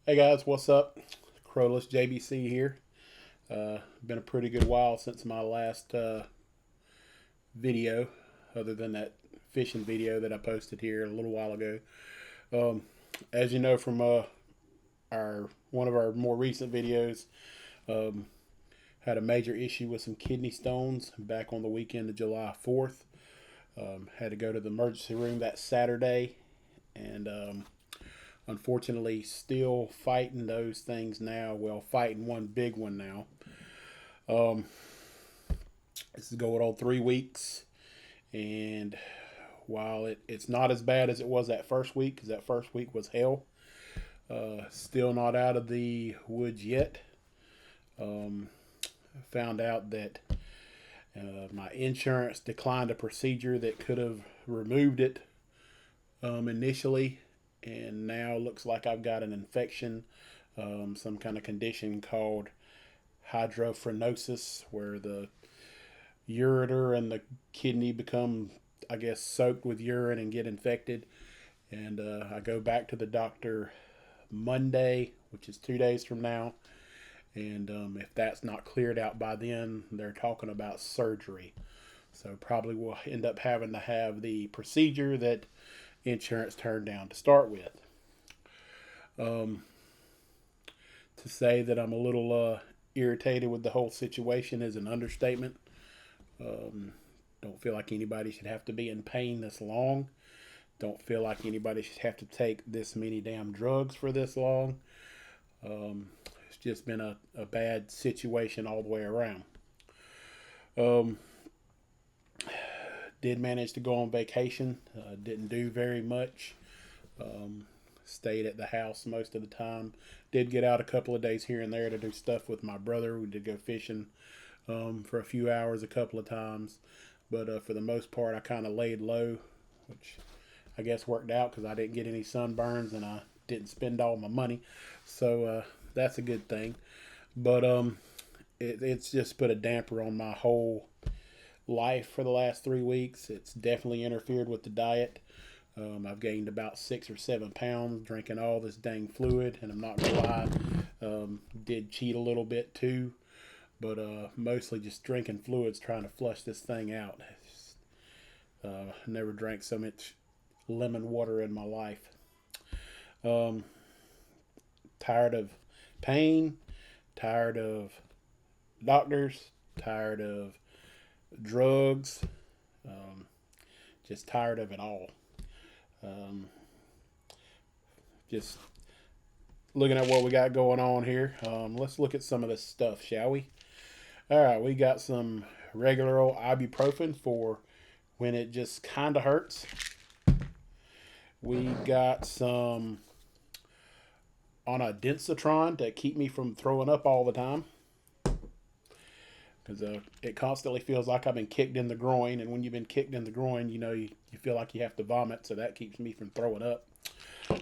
Hey guys, what's up? Crowless JBC here. Been a pretty good while since my last video, other than that fishing video that I posted here a little while ago. Um, as you know from our one of our more recent videos, um, had a major issue with some kidney stones back on the weekend of July 4th. Had to go to the emergency room that Saturday, and unfortunately still fighting those things now. Well, fighting one big one now. Um, this is going on 3 weeks, and while it's not as bad as it was that first week, because that first week was hell, still not out of the woods yet. Um, Found out that my insurance declined a procedure that could have removed it initially, and now looks like I've got an infection, some kind of condition called hydrophenosis, where the ureter and the kidney become, I guess, soaked with urine and get infected. And I go back to the doctor Monday, which is 2 days from now. And if that's not cleared out by then, they're talking about surgery. So probably we'll end up having to have the procedure that insurance turned down to start with. Um, to say that I'm a little irritated with the whole situation is an understatement. Um, don't feel like anybody should have to be in pain this long. Don't feel like anybody should have to take this many damn drugs for this long. It's just been a bad situation all the way around. Um, did manage to go on vacation. Didn't do very much. Um, Stayed at the house most of the time. Did get out a couple of days here and there to do stuff with my brother. We did go fishing for a few hours a couple of times. But for the most part, I kind of laid low, which I guess worked out because I didn't get any sunburns and I didn't spend all my money. So that's a good thing. But it's just put a damper on my whole life for the last 3 weeks. It's definitely interfered with the diet. I've gained about 6 or 7 pounds drinking all this dang fluid, and I'm not gonna lie, did cheat a little bit too, but mostly just drinking fluids, trying to flush this thing out. Never drank so much lemon water in my life. Um, Tired of pain, tired of doctors, tired of drugs, um, just tired of it all. Um, just looking at what we got going on here. Let's look at some of this stuff, shall we? All right, we got some regular old ibuprofen for when it just kind of hurts. We got some on a densitron to keep me from throwing up all the time, because it constantly feels like I've been kicked in the groin, and when you've been kicked in the groin, you feel like you have to vomit, so that keeps me from throwing up.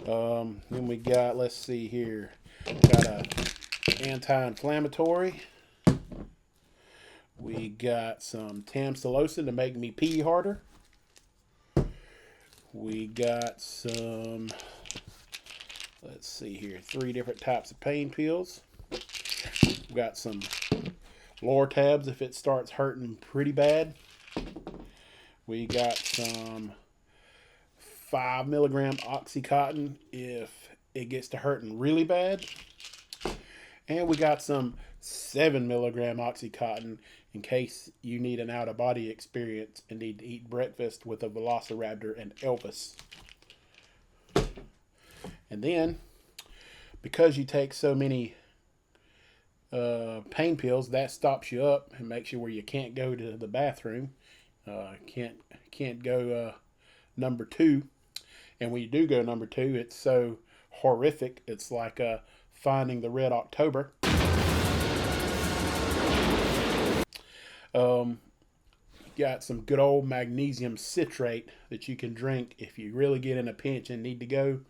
Then we got, let's see here, got a anti-inflammatory. We got some tamsulosin to make me pee harder. We got some, let's see here, 3 different types of pain pills. We got some Lortabs if it starts hurting pretty bad. We got some 5 milligram Oxycontin if it gets to hurting really bad. And we got some 7 milligram Oxycontin in case you need an out of body experience and need to eat breakfast with a velociraptor and Elvis. And then, because you take so many pain pills, that stops you up and makes you where you can't go to the bathroom. Can't go number 2. And when you do go number 2, it's so horrific. It's like finding the Red October. Got some good old magnesium citrate that you can drink if you really get in a pinch and need to go.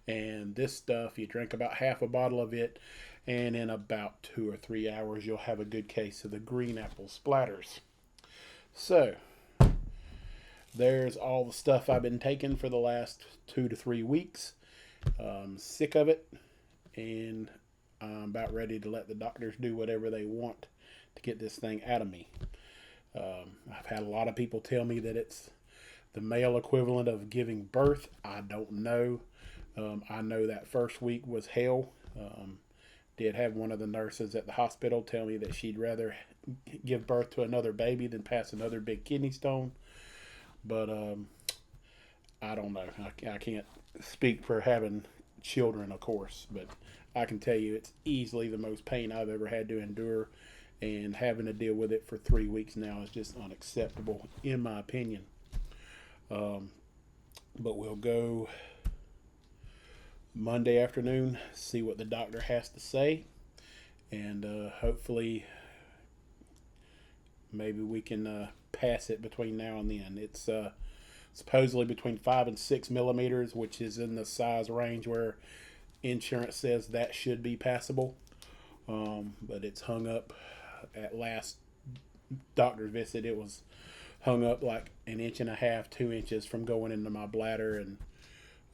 And this stuff, you drink about half a bottle of it, and in about 2 or 3 hours, you'll have a good case of the green apple splatters. So, there's all the stuff I've been taking for the last 2 to 3 weeks. Sick of it, and I'm about ready to let the doctors do whatever they want to get this thing out of me. I've had a lot of people tell me that it's the male equivalent of giving birth. I don't know. I know that first week was hell. Did have one of the nurses at the hospital tell me that she'd rather give birth to another baby than pass another big kidney stone. But I don't know. I can't speak for having children, of course, but I can tell you it's easily the most pain I've ever had to endure, and having to deal with it for 3 weeks now is just unacceptable, in my opinion. But we'll go Monday afternoon, see what the doctor has to say, and hopefully maybe we can pass it between now and then. It's supposedly between 5 and 6 millimeters, which is in the size range where insurance says that should be passable. But it's hung up. At last doctor's visit, it was hung up like an inch and a half, 2 inches from going into my bladder,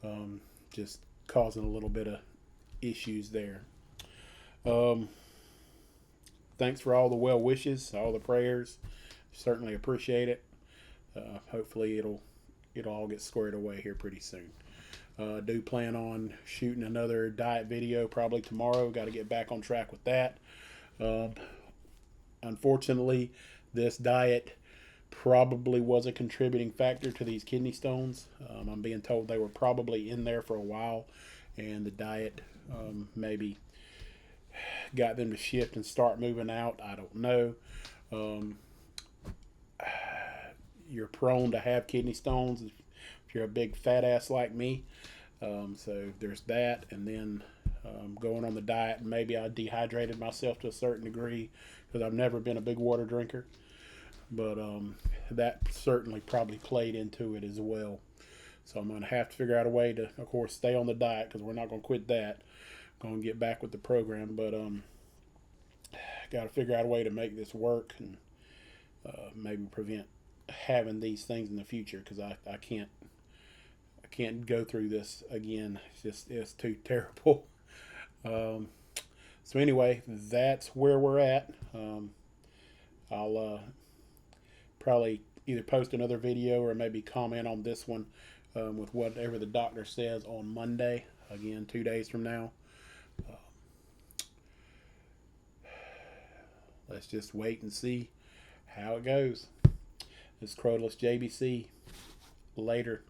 and just causing a little bit of issues there. Thanks for all the well wishes, all the prayers. Certainly appreciate it. Hopefully it'll all get squared away here pretty soon. Do plan on shooting another diet video probably tomorrow. Got to get back on track with that. Unfortunately, this diet probably was a contributing factor to these kidney stones. I'm being told they were probably in there for a while, and the diet maybe got them to shift and start moving out. I don't know. You're prone to have kidney stones if you're a big fat ass like me. So there's that, and then going on the diet, maybe I dehydrated myself to a certain degree because I've never been a big water drinker, but that certainly probably played into it as well. So I'm going to have to figure out a way to, of course, stay on the diet because we're not going to quit that. Going to get back with the program, but got to figure out a way to make this work and maybe prevent having these things in the future, because I can't go through this again. It's too terrible. So anyway, that's where we're at. I'll probably either post another video or maybe comment on this one with whatever the doctor says on Monday. Again, 2 days from now. Let's just wait and see how it goes. This is Crowdless JBC. Later.